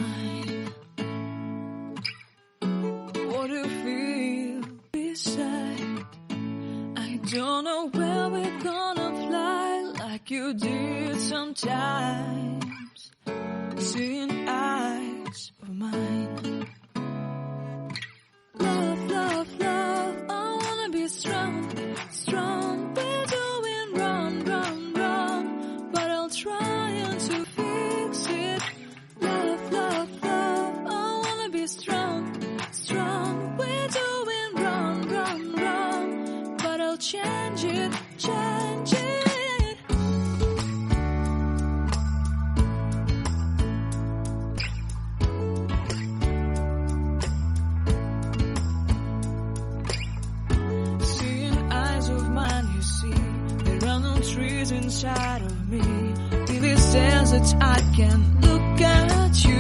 mine. What do you feel beside? I don't know where we're gonna fly like you did sometimes. Seeing eyes of mine. Love, love, love, I wanna be strong, strong. We're doing wrong, wrong, wrong, but I'll try to fix it. Love, love, love, I wanna be strong, strong. We're doing wrong, wrong, wrong, but I'll change it, change it. Trees inside of me. If it stands that I can look at you.